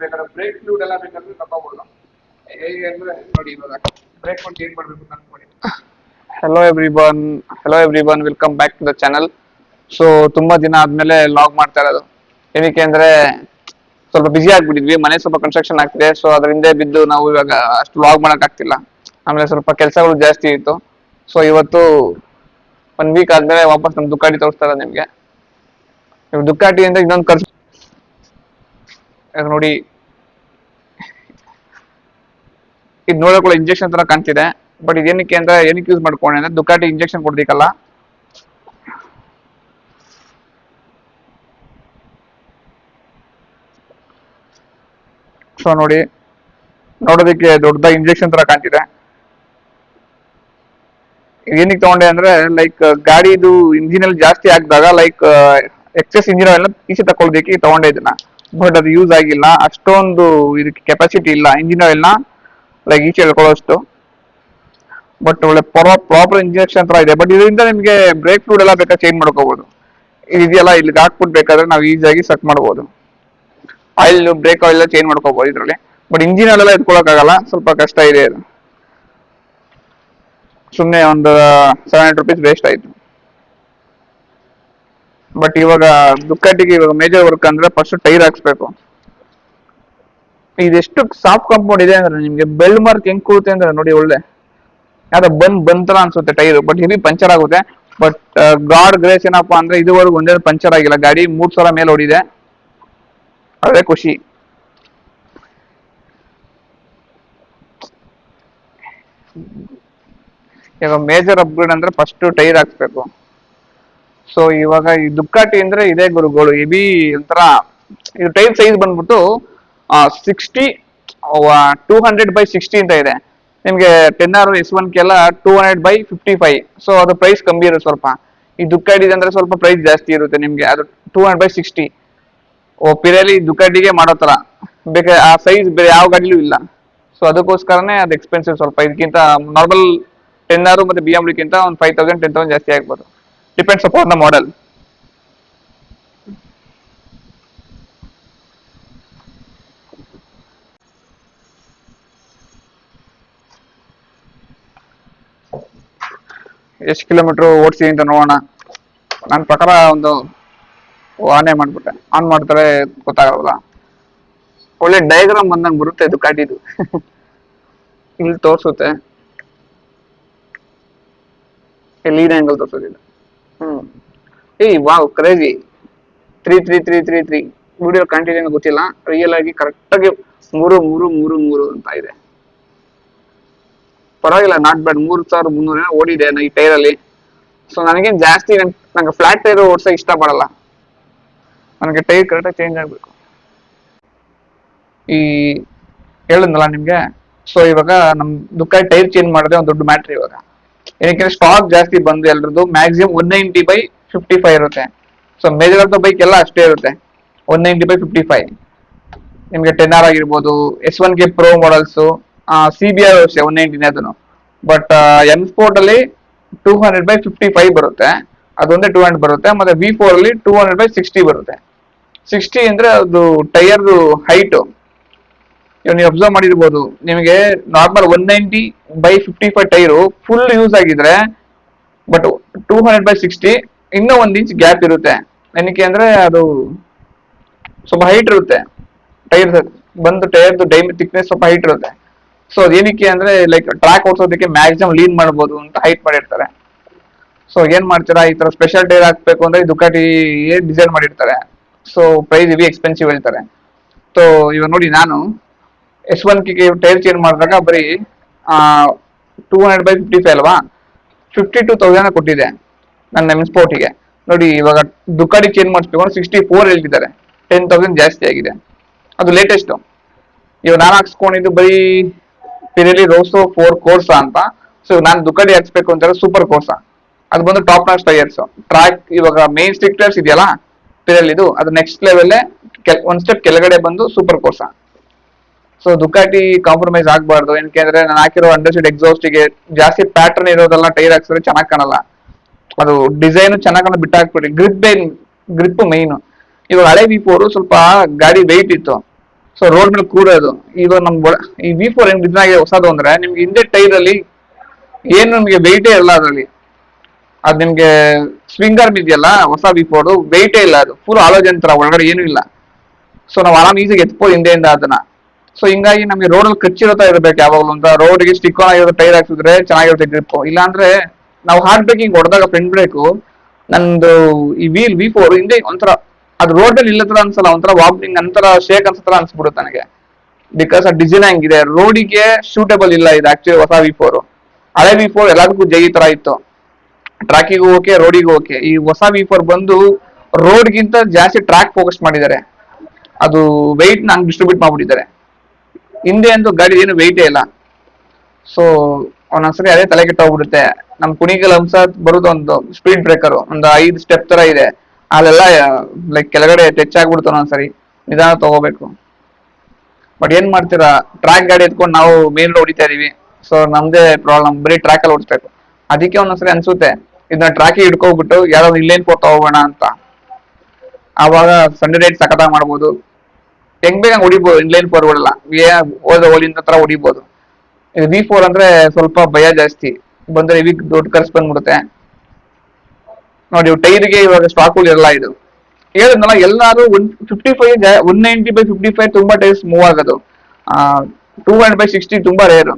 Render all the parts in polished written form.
ಬೇಕಾದ್ರೆ break fluid ಎಲ್ಲ ಬೇಕಾದ್ರೆ ತಗೋಬಹುದು. ಹೇಗೆ ಅಂದ್ರೆ ನೋಡಿ ಇವಾಗ ಬ್ರೇಕ್ ಮಾಡಿ ಚೇಂಜ್ ಮಾಡಬೇಕು ಅಂತ ಅನ್ಕೊಳ್ಳಿ. Hello everyone, welcome back to the channel. So ತುಂಬಾ ದಿನ ಆದ್ಮೇಲೆ ಲಾಗ್ ಮಾಡ್ತಾ ಇರೋದು. ಏನಕ್ಕೆ ಅಂದ್ರೆ ಸ್ವಲ್ಪ ಬಿಸಿ ಆಗ್ಬಿಟ್ಟಿದ್ವಿ, ಮನೆ ಸ್ವಲ್ಪ ಕನ್ಸ್ಟ್ರಕ್ಷನ್ ಆಗ್ತಿದೆ. ಸೊ ಅದ್ರ ಹಿಂದೆ ಬಿದ್ದು ನಾವು ಇವಾಗ ಅಷ್ಟು ಲಾಗ್ ಮಾಡಕ್ ಆಗ್ತಿಲ್ಲ. ಆಮೇಲೆ ಸ್ವಲ್ಪ ಕೆಲಸಗಳು ಜಾಸ್ತಿ ಇತ್ತು. ಸೊ ಇವತ್ತು 1 ವೀಕ್ ಆದ್ಮೇಲೆ ವಾಪಸ್ ನಮ್ ದುಕ್ಕಾಟಿ ತೋರಿಸ್ತಾ ಇರೋದು ನಿಮ್ಗೆ. ದುಕ್ಕಾಟಿ ಅಂದ್ರೆ ಇನ್ನೊಂದು ನೋಡಿ, ಇದು ನೋಡೋಕೆ ಇಂಜೆಕ್ಷನ್ ತರ ಕಾಣ್ತಿದೆ. ಬಟ್ ಇದೇನಕ್ಕೆ ಅಂತ ಏನಕ್ಕೆ ಯೂಸ್ ಮಾಡ್ಕೊಂಡೆ ಅಂದ್ರೆ ದುಕ್ಕಾಟಿ ಇಂಜೆಕ್ಷನ್ ಕೊಡ್ಬೇಕಲ್ಲ. ಸೊ ನೋಡಿ, ನೋಡೋದಕ್ಕೆ ದೊಡ್ಡದಾಗಿ ಇಂಜೆಕ್ಷನ್ ತರ ಕಾಣ್ತಿದೆ. ಏನಕ್ಕೆ ತಗೊಂಡೆ ಅಂದ್ರೆ ಲೈಕ್ ಗಾಡಿದು ಇಂಜಿನ್ ಅಲ್ಲಿ ಜಾಸ್ತಿ ಆಗಿದಾಗ ಲೈಕ್ ಎಕ್ಸೆಸ್ ಇಂಜಿನ್ ಎಲ್ಲ ಈಚೆ ತಗೊಳ್ಬೇಕು ತಗೊಂಡೆ ಇದನ್ನ. ಬಟ್ ಅದು ಯೂಸ್ ಆಗಿಲ್ಲ, ಅಷ್ಟೊಂದು ಇದಕ್ಕೆ ಕೆಪಾಸಿಟಿ ಇಲ್ಲ ಇಂಜಿನ್ ಆಯಿಲ್ ನ ಲೈಕ್ ಈಚೆ ಎಳ್ಕೊಳ್ಳೋಷ್ಟು. ಬಟ್ ಒಳ್ಳೆ ಪ್ರಾಪರ್ ಇಂಜೆಕ್ಷನ್ ತರ ಇದೆ. ಬಟ್ ಇದರಿಂದ ನಿಮಗೆ ಬ್ರೇಕ್ ಫ್ಲೂಡ್ ಎಲ್ಲ ಬೇಕಾದ್ರೆ ಚೇಂಜ್ ಮಾಡ್ಕೋಬಹುದು. ಇದೆಯಲ್ಲ ಇಲ್ಲಿಗೆ ಹಾಕ್ಬಿಟ್ಟು ಬೇಕಾದ್ರೆ ನಾವು ಈಸಿಯಾಗಿ ಸಕ್ ಮಾಡಬಹುದು. ಆಯಿಲ್, ಬ್ರೇಕ್ ಆಯಿಲ್ ಚೇಂಜ್ ಮಾಡ್ಕೋಬಹುದು ಇದರಲ್ಲಿ. ಬಟ್ ಇಂಜಿನ್ ಅಲ್ಲೆಲ್ಲ ಎತ್ಕೊಳಕ್ಕಾಗಲ್ಲ, ಸ್ವಲ್ಪ ಕಷ್ಟ ಇದೆ ಇದು. ಸುಮ್ಮನೆ ಒಂದು 700 rupees ವೇಸ್ಟ್ ಆಯ್ತು. ಬಟ್ ಇವಾಗ ದುಕ್ಕಾಟಿಗೆ ಇವಾಗ ಮೇಜರ್ ವರ್ಕ್ ಅಂದ್ರೆ ಫಸ್ಟ್ ಟೈರ್ ಹಾಕ್ಸ್ಬೇಕು. ಇದೆಷ್ಟು ಸಾಫ್ಟ್ ಕಾಂಪೌಂಡ್ ಇದೆ ಅಂದ್ರೆ ನಿಮ್ಗೆ ಬೆಲ್ಟ್ ಮಾರ್ಕ್ ಹೆಂಗ್ ಕೂರುತ್ತೆ ಅಂದ್ರೆ ನೋಡಿ, ಒಳ್ಳೆ ಯಾವ್ದೋ ಬಂತರ ಅನ್ಸುತ್ತೆ ಟೈರ್. ಬಟ್ ಹೆವಿ ಪಂಚರ್ ಆಗುತ್ತೆ. ಬಟ್ ಗಾಡ್ ಗ್ರೇಸ್ ಏನಪ್ಪಾ ಅಂದ್ರೆ ಇದುವರೆಗೂ ಒಂದೇ ಪಂಚರ್ ಆಗಿಲ್ಲ. ಗಾಡಿ 3 ಸಲ ಮೇಲೆ ಓಡಿದೆ, ಅದೇ ಖುಷಿ. ಇವಾಗ ಮೇಜರ್ ಅಪ್ಗ್ರೇಡ್ ಅಂದ್ರೆ ಫಸ್ಟ್ ಟೈರ್ ಹಾಕ್ಸ್ಬೇಕು. ಸೊ ಇವಾಗ ಈ ದುಕ್ಕಾಟಿ ಅಂದ್ರೆ ಇದೇ ಗುರುಗಳು, ಹೆವಿ ಒಂಥರ. ಇದು ಟೈರ್ ಸೈಜ್ ಬಂದ್ಬಿಟ್ಟು 60 200/60 ಅಂತ ಇದೆ. ನಿಮ್ಗೆ 10R S1 ಎಲ್ಲ 200/55. ಸೊ ಅದು ಪ್ರೈಸ್ ಕಮ್ಮಿ ಇರುತ್ತೆ ಸ್ವಲ್ಪ. ಈ ದುಕ್ಕಾಟಿ ಅಂದ್ರೆ ಸ್ವಲ್ಪ ಪ್ರೈಸ್ ಜಾಸ್ತಿ ಇರುತ್ತೆ ನಿಮ್ಗೆ. ಅದು 200/60. ಪಿರಲ್ಲಿ ದುಕ್ಕಾಟಿಗೆ ಮಾಡೋ ತರ ಬೇಕಾದ್ರೆ ಆ ಸೈಜ್ ಬೇರೆ ಯಾವ ಗಾಡಿಲೂ ಇಲ್ಲ. ಸೊ ಅದಕ್ಕೋಸ್ಕರನೇ ಅದು ಎಕ್ಸ್ಪೆನ್ಸಿವ್ ಸ್ವಲ್ಪ. ಇದಕ್ಕಿಂತ ನಾರ್ಮಲ್ 10R ಮತ್ತೆ BMW ಗಿಂತ ಒಂದು 5000 10,000 ಜಾಸ್ತಿ ಆಗ್ಬೋದು. Depends upon the model. ಎಷ್ಟು ಕಿಲೋಮೀಟರ್ ಓಡಿಸಿ ಅಂತ ನೋಡೋಣ. ನನ್ನ ಪ್ರಕಾರ ಒಂದು ಆನೇ ಮಾಡ್ಬಿಟ್ಟೆ. ಆನ್ ಮಾಡ್ತಾರೆ ಗೊತ್ತಾಗಲ್ಲ. ಒಳ್ಳೆ ಡಯಾಗ್ರಾಮ್ ಬಂದಂಗೆ ಬರುತ್ತೆ ದುಕ್ಕಾಟಿದು. ಇಲ್ಲಿ ತೋರಿಸುತ್ತೆ, ಲೀಡ್ ಆಂಗಲ್ ತೋರಿಸೋದಿಲ್ಲ. Wow, crazy. 33333 ವಿಡಿಯೋ ಕಂಟಿನ್ಯೂ ಗೊತ್ತಿಲ್ಲ, ರಿಯಲ್ ಆಗಿ ಕರೆಕ್ಟ್ ಆಗಿ 33333 ಅಂತ ಇದೆ. ಪರವಾಗಿಲ್ಲ, ನಾಟ್ ಬ್ಯಾಡ್. 3300 ಓಡಿದೆ ಈ ಟೈರ್ ಅಲ್ಲಿ. ಸೊ ನನಗೇನು ಜಾಸ್ತಿ ನಂಗೆ ಫ್ಲಾಟ್ ಟೈರ್ ಓಡಿಸೋ ಇಷ್ಟ ಪಡಲ್ಲ. ನನಗೆ ಟೈರ್ ಕರೆಕ್ಟಾಗಿ ಚೇಂಜ್ ಆಗಬೇಕು. ಈ ಹೇಳಿದ್ನಲ್ಲ ನಿಮ್ಗೆ. ಸೊ ಇವಾಗ ನಮ್ ದುಕ್ಕಾಟಿ ಟೈರ್ ಚೇಂಜ್ ಮಾಡಿದ್ರೆ ಒಂದು ದೊಡ್ಡ ಮ್ಯಾಟ್ರ್ ಇವಾಗ. ಏನಕ್ಕೆ ಸ್ಟಾಕ್ ಜಾಸ್ತಿ ಬಂದು ಎಲ್ರದ್ದು ಮ್ಯಾಕ್ಸಿಮಮ್ 190/55 ಇರುತ್ತೆ. So major of the bike ಎಲ್ಲ ಅಷ್ಟೇ ಇರುತ್ತೆ, 190/55. ನಿಮ್ಗೆ 10R ಆಗಿರ್ಬೋದು, S1 ಗೆ ಪ್ರೋ ಮಾಡಲ್ಸ್, CBR ಅಷ್ಟೇ 190 ಅದನ್ನು. ಬಟ್ M Sport ಅಲ್ಲಿ 200/55 ಬರುತ್ತೆ, ಅದೊಂದೇ 200 ಬರುತ್ತೆ. ಮತ್ತೆ V4 ಅಲ್ಲಿ 200/60 ಬರುತ್ತೆ. 60 ಅಂದ್ರೆ ಅದು ಟೈರ್ ಹೈಟ್. ನೀವು ಅಬ್ಸರ್ವ್ ಮಾಡಿರ್ಬೋದು, ನಿಮಗೆ ನಾರ್ಮಲ್ 190/55 ಟೈರು ಫುಲ್ ಯೂಸ್ ಆಗಿದ್ರೆ, ಬಟ್ 200/60 ಇನ್ನೂ 1 ಇಂಚ್ ಗ್ಯಾಪ್ ಇರುತ್ತೆ. ಏನಕ್ಕೆ ಅಂದ್ರೆ ಅದು ಸ್ವಲ್ಪ ಹೈಟ್ ಇರುತ್ತೆ ಟೈರ್ ಬಂದು. ಟೈರ್ದು ಥಿಕ್ನೆಸ್ ಸ್ವಲ್ಪ ಹೈಟ್ ಇರುತ್ತೆ. ಸೊ ಅದೇನಕ್ಕೆ ಅಂದ್ರೆ ಲೈಕ್ ಟ್ರ್ಯಾಕ್ ಓಡಿಸೋದಕ್ಕೆ ಮ್ಯಾಕ್ಸಿಮಮ್ ಲೀನ್ ಮಾಡ್ಬೋದು ಅಂತ ಹೈಟ್ ಮಾಡಿರ್ತಾರೆ. ಸೊ ಏನ್ ಮಾಡ್ತೀರಾ, ಈ ತರ ಸ್ಪೆಷಲ್ ಟೈರ್ ಹಾಕ್ಬೇಕು ಅಂದ್ರೆ ದುಕ್ಕಾಟಿ ಡಿಸೈನ್ ಮಾಡಿರ್ತಾರೆ. ಸೊ ಪ್ರೈಸ್ ಹೆವಿ ಎಕ್ಸ್ಪೆನ್ಸಿವ್ ಹೇಳ್ತಾರೆ. ಸೊ ಇವಾಗ ನೋಡಿ, ನಾನು S1 ಗೆ ಟೈರ್ ಚೇಂಜ್ ಮಾಡಿದಾಗ ಬರೀ 200/55 ಅಲ್ವಾ, 52,000 ಕೊಟ್ಟಿದೆ ನನ್ನ M Sportಗೆ. ನೋಡಿ ಇವಾಗ ದುಕ್ಕಾಟಿ ಚೇಂಜ್ ಮಾಡಿಸ್ಬೇಕು ಅಂದ್ರೆ 64 ಹೇಳ್ತಿದ್ದಾರೆ, 10,000 ಜಾಸ್ತಿ ಆಗಿದೆ. ಅದು ಲೇಟೆಸ್ಟ್. ಇವಾಗ ನಾನು ಹಾಕ್ಸ್ಕೊಂಡಿದ್ದು ಬರೀ ಪಿರೇಲಿ ರೋಸೋ 4 ಕೋರ್ಸಾ ಅಂತ. ಸೊ ನಾನು ದುಕ್ಕಾಟಿ ಹಾಕ್ಸ್ಬೇಕು ಅಂತಾರೆ ಸೂಪರ್ ಕೋರ್ಸಾ. ಅದು ಬಂದು ಟಾಪ್ ನಾಚ್ ಟೈರ್ಸ್. ಟ್ರ್ಯಾಕ್ ಇವಾಗ ಮೇನ್ ಸ್ಟಿಕ್ ಟೈರ್ಸ್ ಇದೆಯಲ್ಲ ಪಿರೇಲಿದು, ಅದು ನೆಕ್ಸ್ಟ್ ಲೆವೆಲ್, ಒಂದ್ ಸ್ಟೆಪ್ ಕೆಳಗಡೆ ಬಂದು ಸೂಪರ್ ಕೋರ್ಸಾ. ಸೊ ದುಕ್ಕಾಟಿ ಕಾಂಪ್ರಮೈಸ್ ಆಗ್ಬಾರ್ದು. ಏನಕ್ಕೆ ನಾನು ಹಾಕಿರೋ ಅಂಡರ್ಸೀಟ್ ಎಕ್ಸಾಸ್ಟಿಗೆ ಜಾಸ್ತಿ ಪ್ಯಾಟರ್ನ್ ಇರೋದೆಲ್ಲ ಟೈರ್ ಹಾಕ್ಸಿದ್ರೆ ಚೆನ್ನಾಗಿ ಕಾಣಲ್ಲ. ಅದು ಡಿಸೈನ್ ಚೆನ್ನಾಗಿ ಬಿಟ್ಟು ಹಾಕ್ಬಿಡಿ. Grip mine. ಇವಾಗ ಹಳೆ V4 ಸ್ವಲ್ಪ ಗಾಡಿ ವೆಯ್ಟ್ ಇತ್ತು. ಸೊ ರೋಡ್ ಮೇಲೆ ಕೂಡೋದು. ಈಗ ಈ V4 ಹೆಂಗ್ ಡಿಸೈನ್ ಆಗಿದೆ ಹೊಸದು ಅಂದ್ರೆ, ನಿಮ್ಗೆ ಹಿಂದೆ ಟೈರ್ ಅಲ್ಲಿ ಏನು ನಿಮ್ಗೆ ವೆಯ್ಟೇ ಇಲ್ಲ ಅದ್ರಲ್ಲಿ. ಅದ್ ನಿಮ್ಗೆ ಸ್ವಿಂಗ್ ಆರ್ಮ್ ಇದೆಯಲ್ಲ ಹೊಸ V4 ವೆಯ್ಟೇ ಇಲ್ಲ, ಅದು ಫುಲ್ ಆಲೋಜನ್ ಒಳಗಡೆ ಏನು ಇಲ್ಲ. ಸೊ ನಾವು ಆರಾಮ್ ಈಸಿಗೆ ಎತ್ಬೋದು ಹಿಂದೆಯಿಂದ ಅದನ್ನ. ಸೊ ಹಿಂಗಾಗಿ ನಮ್ಗೆ ರೋಡ್ ಅಲ್ಲಿ ಕಚ್ಚಿರೋ ಇರ್ಬೇಕು ಯಾವಾಗ್ಲೂ ಅಂತ. ರೋಡ್ಗೆ ಸ್ಟಿಕ್ ಆನ್ ಆಗಿರೋ ಟೈರ್ ಹಾಕ್ಸಿದ್ರೆ ಚೆನ್ನಾಗಿರುತ್ತೆ ಗ್ರಿಪ್. ಇಲ್ಲಾಂದ್ರೆ ನಾವು ಹಾರ್ಡ್ ಬ್ರೇಕಿಂಗ್ ಹೊಡೆದಾಗ ಫ್ರಂಟ್ ಬ್ರೇಕು ನಂದು ಈ V4 ಹಿಂದೆ ಒಂಥರ ಅದು ರೋಡ್ ಅಲ್ಲಿ ಇಲ್ಲ ತರ ಅನ್ಸಲ್ಲ, ಒಂಥರ ವಾಬ್ಲಿಂಗ್ ಅಂತರ ಶೇಕ್ ಅನ್ಸತರ ಅನ್ಸ್ಬಿಡುತ್ತೆ ನನಗೆ. ಬಿಕಾಸ್ ಆ ಡಿಸೈನ್ ಹಂಗಿದೆ, ರೋಡಿಗೆ ಸೂಟೇಬಲ್ ಇಲ್ಲ ಇದು ಆಕ್ಚುಲಿ ಹೊಸ V4. ಹಳೆ V4 ಎಲ್ಲದಕ್ಕೂ ಜೈ ತರ ಇತ್ತು, ಟ್ರ್ಯಾಕಿಗೂ ಓಕೆ ರೋಡಿಗೂ ಓಕೆ. ಈ ಹೊಸ V4 ಬಂದು ರೋಡ್ಗಿಂತ ಜಾಸ್ತಿ ಟ್ರ್ಯಾಕ್ ಫೋಕಸ್ ಮಾಡಿದ್ದಾರೆ, ಅದು ವೆಯ್ಟ್ ನಂಗೆ ಡಿಸ್ಟ್ರಿಬ್ಯೂಟ್ ಮಾಡ್ಬಿಟ್ಟಿದ್ದಾರೆ. ಹಿಂದೆ ಅಂತೂ ಗಾಡಿ ಏನು ವೆಯ್ಟೇ ಇಲ್ಲ. ಸೊ ಒಂದೊಂದ್ಸರಿ ಅದೇ ತಲೆ ಕೆಟ್ಟೋಗ್ಬಿಡುತ್ತೆ. ನಮ್ ಕುಣಿಗಲ್ ಹಂಸ ಬರುದು ಒಂದು ಸ್ಪೀಡ್ ಬ್ರೇಕರ್ ಒಂದು 5 ಸ್ಟೆಪ್ ತರ ಇದೆ, ಅಲ್ಲೆಲ್ಲ ಲೈಕ್ ಕೆಳಗಡೆ ಟಚ್ ಆಗ್ಬಿಡ್ತು ಒಂದೊಂದ್ಸರಿ. ನಿಧಾನ ತಗೋಬೇಕು. ಬಟ್ ಏನ್ ಮಾಡ್ತೀರಾ, ಟ್ರ್ಯಾಕ್ ಗಾಡಿ ಎತ್ಕೊಂಡು ನಾವು ಮೇನ್ ರೋಡ್ ಹೊಡಿತಾ ಇದೀವಿ. ಸೊ ನಮ್ದೇ ಪ್ರಾಬ್ಲಮ್, ಬರೀ ಟ್ರ್ಯಾಕ್ ಅಲ್ಲಿ ಓಡಿಸ್ಬೇಕು. ಅದಕ್ಕೆ ಒಂದೊಂದ್ಸರಿ ಅನ್ಸುತ್ತೆ ಇದನ್ನ ಟ್ರ್ಯಾಕಿಗೆ ಇಟ್ಕೋಗ್ಬಿಟ್ಟು ಯಾವ್ದಾದ್ರು ಇನ್ಲೈನ್ 4 ತಗೋಗೋಣ ಅಂತ. ಆವಾಗ ಸಂಡೇ ರೈಡ್ ಸಖತ್ತಾಗಿ ಮಾಡ್ಬೋದು, ಹೆಂಗ್ ಬೇಗ ಹೊಡಿಬೋದು. ಇನ್ಲೈನ್ 4 ಹೊಡಲ್ಲ, ಹೋದ ಹೋಲಿಂದ ತರ ಹೊಡಿಬೋದು. ಇದು V4 ಅಂದ್ರೆ ಸ್ವಲ್ಪ ಭಯ ಜಾಸ್ತಿ, ಬಂದ್ರೆ ಇವಿಕ್ ದೊಡ್ಡ ಖರ್ಚು ಬಂದ್ಬಿಡುತ್ತೆ ನೋಡಿ. ಟೈರ್ಗೆ ಇವಾಗ ಸ್ಟಾಕ್ ಇರಲ್ಲ. ಇದು ಹೇಳಿದ್ನಲ್ಲ, ಎಲ್ಲಾರು 190/55 ತುಂಬಾ ಟೈರ್ಸ್ ಮೂವ್ ಆಗೋದು, 200/60 ತುಂಬಾ ರೇರು.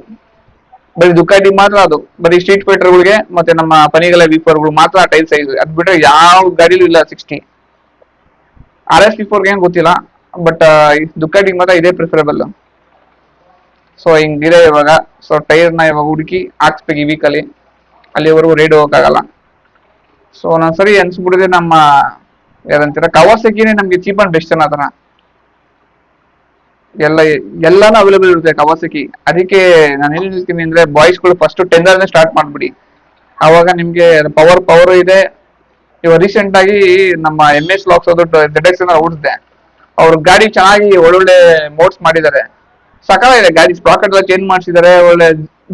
ಬರೀ ದುಕಾಟಿ ಮಾತ್ರ ಅದು, ಬರೀ ಸ್ಟ್ರೀಟ್ ಫೈಟರ್ಗಳಿಗೆ ಮತ್ತೆ ನಮ್ಮ ಪನಿಗಲ V4ಗಳು ಮಾತ್ರ ಟೈರ್ ಸೈಜ್. ಅದ್ ಬಿಟ್ರೆ ಯಾವ ಗಾಡಿಲೂ ಇಲ್ಲ 60. RS V4 ಏನ್ ಗೊತ್ತಿಲ್ಲ, ಬಟ್ ದುಕಾಟಿಗೆ ಮಾತ್ರ ಇದೇ ಪ್ರಿಫರೇಬಲ್. ಸೊ ಹಿಂಗಿದೆ ಇವಾಗ. ಸೊ ಟೈರ್ನ ಇವಾಗ ಹುಡುಕಿ ಹಾಕ್ಸ್ಬೇಕು ಈ ವೀಕಲ್ಲಿ, ಅಲ್ಲಿವರೆಗೂ ರೈಡ್ ಹೋಗಕ್ಕಾಗಲ್ಲ. ಸೊ ಒಂದೊಂದ್ಸರಿ ಅನ್ಸ್ಬಿಟ್ಟಿದೆ ನಮ್ಮ ಯಾರಂತೀರ ಕವಾಸಕಿನೇ ನಮ್ಗೆ ಚೀಪ್ ಅಂಡ್ ಬೆಸ್ಟ್ ಅನ್ನೋದನ್ನ. ಎಲ್ಲಾನು ಅವೈಲೇಬಲ್ ಇರುತ್ತೆ ಕವಾಸಕಿ. ಅದಕ್ಕೆ ನಾನು ಏನ್ ಹೇಳ್ತೀನಿ ಅಂದ್ರೆ, ಬಾಯ್ಸ್ಗಳು ಫಸ್ಟ್ 10 ಸ್ಟಾರ್ಟ್ ಮಾಡ್ಬಿಡಿ, ಅವಾಗ ನಿಮ್ಗೆ ಪವರ್ ಇದೆ. ಇವಾಗ ರೀಸೆಂಟ್ ಆಗಿ ನಮ್ಮ MS ಲಾಕ್ಸ್ ZX ಓಡಿಸಿದೆ, ಅವ್ರ ಗಾಡಿ ಚೆನ್ನಾಗಿ ಒಳ್ಳೊಳ್ಳೆ ಮೋಡ್ಸ್ ಮಾಡಿದ್ದಾರೆ, ಸಕಾಲಿದೆ ಗಾಡಿ. ಸ್ಪಾಕೆಟ್ ಎಲ್ಲ ಚೇಂಜ್ ಮಾಡಿಸಿದ್ದಾರೆ, ಒಳ್ಳೆ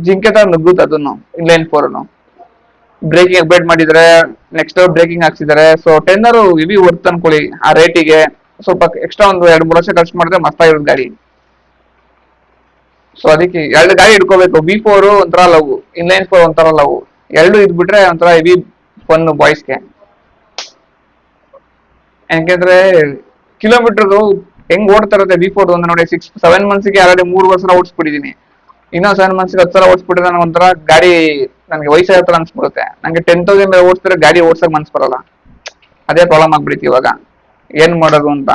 ಜಿಂಕೆ ತರ ನುಗ್ಗುತ್ತೆ ಅದನ್ನು. ಇನ್ಲೈನ್ 4 ಬ್ರೇಕಿಂಗ್ ಅಪ್ಡೇಟ್ ಮಾಡಿದ್ದಾರೆ, ನೆಕ್ಸ್ಟ್ ಬ್ರೇಕಿಂಗ್ ಹಾಕ್ಸಿದ್ದಾರೆ. ಸೊ 10 ಹೆವಿ ವರ್ತ್ ಅನ್ಕೊಳ್ಳಿ ಆ ರೇಟಿಗೆ. ಸ್ವಲ್ಪ ಎಕ್ಸ್ಟ್ರಾ ಒಂದು 2-3 ಲಕ್ಷ ಖರ್ಚು ಮಾಡಿದ್ರೆ ಮಸ್ತಾಗಿರೋದು ಗಾಡಿ. ಸೊ ಅದಕ್ಕೆ 2 ಗಾಡಿ ಇಟ್ಕೋಬೇಕು. V4 ಒಂಥರ ಲವ್, ಇನ್ಲೈನ್ 4 ಒಂಥರ ಲವ್, 2 ಇದ್ಬಿಟ್ರೆ ಒಂಥರ ಹೆವಿ ಫನ್ ಬಾಯ್ಸ್ಗೆ. ಯಾಕೆಂದ್ರೆ ಕಿಲೋಮೀಟರ್ ಹೆಂಗ್ ಓಡ್ತಾ ಇರುತ್ತೆ V4 ಒಂದು ನೋಡಿ. 7 ಮಂತ್ಸ್ಗೆ ಆಲ್ರೆಡಿ 3 ವರ್ಷ ಓಡಿಸ್ಬಿಟ್ಟಿದೀನಿ. ಇನ್ನೂ 7 ಮಂತ್ಸ್ಗೆ 10 ಸಲ ಓಡಿಸ್ಬಿಟ್ಟಿದ್ರೆ ನನಗೆ ಒಂಥರ ಗಾಡಿ ನನಗೆ ವಯಸ್ಸಾದ ತರ ಅನ್ಸ್ಬಿಡುತ್ತೆ. ನಂಗೆ 10,000 ಮೇಲೆ ಓಡಿಸಿದ್ರೆ ಗಾಡಿ ಓಡ್ಸಕ್ ಮನ್ಸ್ ಬರಲ್ಲ. ಅದೇ ಪ್ರಾಬ್ಲಮ್ ಆಗ್ಬಿಡುತ್ತೆ ಇವಾಗ. ಏನ್ ಮಾಡೋದು ಅಂತ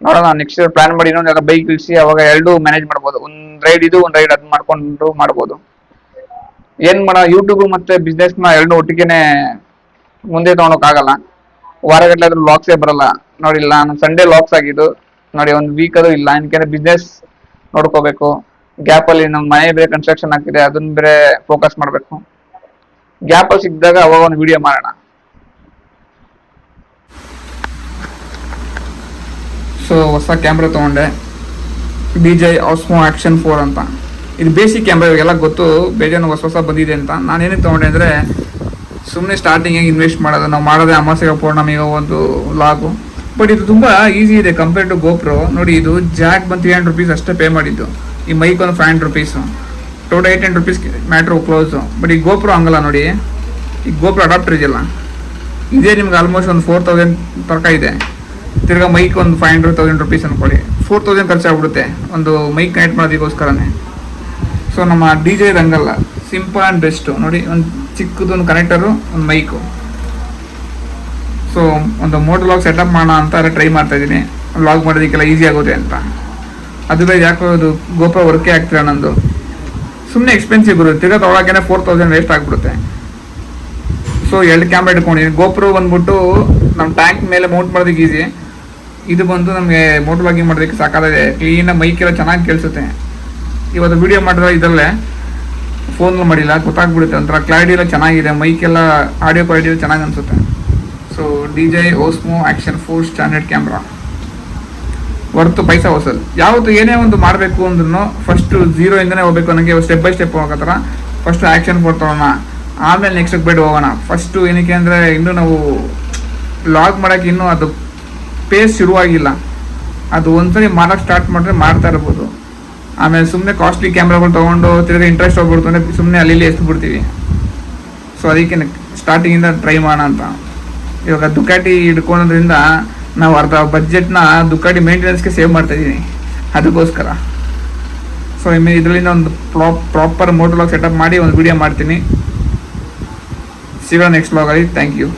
ನೋಡೋಣ. ನೆಕ್ಸ್ಟ್ ಪ್ಲಾನ್ ಮಾಡಿ ಇನ್ನೊಂದು ಬೈಕ್ ಇಳಿಸಿ ಅವಾಗ 2 ಮ್ಯಾನೇಜ್ ಮಾಡ್ಬೋದು. ಒಂದ್ ರೈಡ್ ಇದು, ಒಂದ್ ರೈಡ್ ಅದ್ ಮಾಡ್ಕೊಂಡು ಮಾಡ್ಬೋದು. ಏನ್ ಮಾಡೋ, ಯೂಟ್ಯೂಬ್ ಮತ್ತೆ ಬಿಸ್ನೆಸ್ ನ 2 ಒಟ್ಟಿಗೆನೆ ಮುಂದೆ ತಗೊಳಕ್ ಆಗಲ್ಲ. ವಾರಗಟ್ಟಲೆ ಆದ್ರೂ ಲಾಕ್ಸೇ ಬರಲ್ಲ ನೋಡಿ. ನಾನು ಸಂಡೇ ಲಾಕ್ಸ್ ಆಗಿದ್ದು ನೋಡಿ, ಒಂದು ವೀಕ್ ಅದು ಇಲ್ಲ. ಯಾಕಂದ್ರೆ ಬಿಸ್ನೆಸ್ ನೋಡ್ಕೋಬೇಕು, ಗ್ಯಾಪ್ ಅಲ್ಲಿ ನಮ್ಮ ಮನೆ ಬೇರೆ ಕನ್ಸ್ಟ್ರಕ್ಷನ್ ಆಗ್ತಿದೆ, ಅದನ್ನ ಬೇರೆ ಫೋಕಸ್ ಮಾಡ್ಬೇಕು. ಗ್ಯಾಪ್ ಅಲ್ಲಿ ಸಿಕ್ಕಿದಾಗ ಅವಾಗ ಒಂದು ವಿಡಿಯೋ ಮಾಡೋಣ. ಸೊ ಹೊಸ ಕ್ಯಾಮ್ರಾ ತಗೊಂಡೆ, DJI Osmo Action 4 ಅಂತ. ಇದು ಬೇಸಿಕ್ ಕ್ಯಾಮ್ರಾ, ಇವಾಗೆಲ್ಲ ಗೊತ್ತು ಬೇಜಾನು ಹೊಸ ಬಂದಿದೆ ಅಂತ. ನಾನೇನಕ್ಕೆ ತಗೊಂಡೆ ಅಂದರೆ, ಸುಮ್ಮನೆ ಸ್ಟಾರ್ಟಿಂಗ್ ಇನ್ವೆಸ್ಟ್ ಮಾಡೋದು, ನಾವು ಮಾಡೋದೇ ಅಮಾಸೆಗೆ ಪೌರ್ಣಮಿಗೆ ಒಂದು ಲಾಗು. ಬಟ್ ಇದು ತುಂಬ ಈಸಿ ಇದೆ ಕಂಪೇರ್ ಟು GoPro. ನೋಡಿ, ಇದು ಜಾಕ್ ಬಂದು 300 rupees ಅಷ್ಟೇ ಪೇ ಮಾಡಿದ್ದು. ಈ ಮೈಕ್ ಒಂದು 500 rupees, total 800 rupees matter close. But ಈ GoPro ಹಂಗಲ್ಲ ನೋಡಿ. ಈ GoPro ಅಡಾಪ್ಟರ್ ಇದೆಯಲ್ಲ, ಇದೇ ನಿಮ್ಗೆ ಆಲ್ಮೋಸ್ಟ್ ಒಂದು 4000 ತನಕ ಇದೆ. ತಿರ್ಗಾ ಮೈಕ್ ಒಂದು 500,000 rupees ಅನ್ಕೊಳ್ಳಿ, 4000 ಖರ್ಚಾಗ್ಬಿಡುತ್ತೆ ಒಂದು ಮೈಕ್ ಕನೆಕ್ಟ್ ಮಾಡೋದಕ್ಕೋಸ್ಕರನೇ. ಸೊ ನಮ್ಮ DJI ಹಂಗಲ್ಲ, ಸಿಂಪಲ್ ಆ್ಯಂಡ್ ಬೆಸ್ಟು. ನೋಡಿ, ಒಂದು ಚಿಕ್ಕದೊಂದು ಕನೆಕ್ಟರು, ಒಂದು ಮೈಕು. ಸೊ ಒಂದು ಮೋಟೋ ಲಾಗ್ ಸೆಟಪ್ ಮಾಡೋಣ ಅಂತ ಟ್ರೈ ಮಾಡ್ತಾ ಇದ್ದೀನಿ, ಲಾಗ್ ಮಾಡೋದಕ್ಕೆಲ್ಲ ಈಸಿ ಆಗುತ್ತೆ ಅಂತ. ಅದು ಯಾಕೋ ಅದು GoPro ವರ್ಕೇ ಆಗ್ತಿಲ್ಲ ನಂದು. ಸುಮ್ಮನೆ ಎಕ್ಸ್ಪೆನ್ಸಿವ್ ಬರುತ್ತೆ, ತಿರ್ಗಾ ತೊಗೊಳಕ್ಕೆ 4000 ವೇಸ್ಟ್ ಆಗಿಬಿಡುತ್ತೆ. ಸೊ 2 ಕ್ಯಾಮ್ರಾ ಇಟ್ಕೊಂಡಿದ್ದೀನಿ. GoPro ಬಂದ್ಬಿಟ್ಟು ನಮ್ಮ ಟ್ಯಾಂಕ್ ಮೇಲೆ ಮೌಂಟ್ ಮಾಡೋದಕ್ಕೆ ಈಸಿ, ಇದು ಬಂದು ನಮಗೆ ಮೋಟೋ ವ್ಲಾಗಿಂಗ್ ಮಾಡೋದಕ್ಕೆ ಸಾಕಾಗಿದೆ. ಕ್ಲೀನಾಗಿ ಮೈಕೆಲ್ಲ ಚೆನ್ನಾಗಿ ಕೇಳಿಸುತ್ತೆ. ಇವತ್ತು ವಿಡಿಯೋ ಮಾಡಿದ್ರೆ ಇದರಲ್ಲೇ ಫೋನಲ್ಲಿ ಮಾಡಿಲ್ಲ, ಗೊತ್ತಾಗ್ಬಿಡುತ್ತೆ. ಒಂಥರ ಕ್ಲಾರಿಟಿ ಎಲ್ಲ ಚೆನ್ನಾಗಿದೆ, ಮೈಕೆಲ್ಲ ಆಡಿಯೋ ಕ್ವಾಲಿಟಿ ಎಲ್ಲ ಚೆನ್ನಾಗಿ ಅನಿಸುತ್ತೆ. So DJI Osmo Action 4 standard camera worth paisa ಹೊಸದು. ಯಾವತ್ತು ಏನೇ ಒಂದು ಮಾಡಬೇಕು ಅಂದ್ರೂ ಫಸ್ಟ್ 0 ಇಂದನೇ ಹೋಗ್ಬೇಕು. ನನಗೆ ಸ್ಟೆಪ್ ಬೈ ಸ್ಟೆಪ್ ಹೋಗೋ ಫಸ್ಟ್ Action 4 ತೊಗೊಳ್ಳೋಣ, ಆಮೇಲೆ ನೆಕ್ಸ್ಟ್ ಬೇಡ ಹೋಗೋಣ. ಫಸ್ಟು ಏನಕ್ಕೆ ಅಂದರೆ, ಇನ್ನೂ ನಾವು ಲಾಗ್ ಮಾಡೋಕ್ಕೆ ಇನ್ನೂ ಅದು ಪೇಸ್ ಶುರುವಾಗಿಲ್ಲ. ಅದು ಒಂದ್ಸರಿ ಮಾಡಕ್ ಸ್ಟಾರ್ಟ್ ಮಾಡಿದ್ರೆ ಮಾಡ್ತಾ ಇರ್ಬೋದು. ಆಮೇಲೆ ಸುಮ್ಮನೆ ಕಾಸ್ಟ್ಲಿ ಕ್ಯಾಮ್ರಾಗಳು ತೊಗೊಂಡು ತಿರ್ಗಿ ಇಂಟ್ರೆಸ್ಟ್ ಹೋಗ್ಬಿಡ್ತು ಅಂದರೆ ಸುಮ್ಮನೆ ಅಲ್ಲಿ ಎಸ್ದು ಬಿಡ್ತೀವಿ. ಸೊ ಅದಕ್ಕೆ ಸ್ಟಾರ್ಟಿಂಗಿಂದ ಟ್ರೈ ಮಾಡೋಣ ಅಂತ. ಇವಾಗ ದುಕಾಟಿ ಹಿಡ್ಕೊಳೋದ್ರಿಂದ ನಾವು ಅರ್ಧ ಬಜೆಟ್ನ ದುಕಾಟಿ ಮೇಂಟೆನೆನ್ಸ್ಗೆ ಸೇವ್ ಮಾಡ್ತಾ ಇದ್ದೀನಿ ಅದಕ್ಕೋಸ್ಕರ. ಸೊ ಇದರಿಂದ ಒಂದು ಪ್ರಾಪರ್ ಮೋಟೋ ವ್ಲಾಗ್ ಸೆಟಪ್ ಮಾಡಿ ಒಂದು ವಿಡಿಯೋ ಮಾಡ್ತೀನಿ. ಸಿಗೋಣ ನೆಕ್ಸ್ಟ್ ವ್ಲಾಗಲ್ಲಿ. Thank you.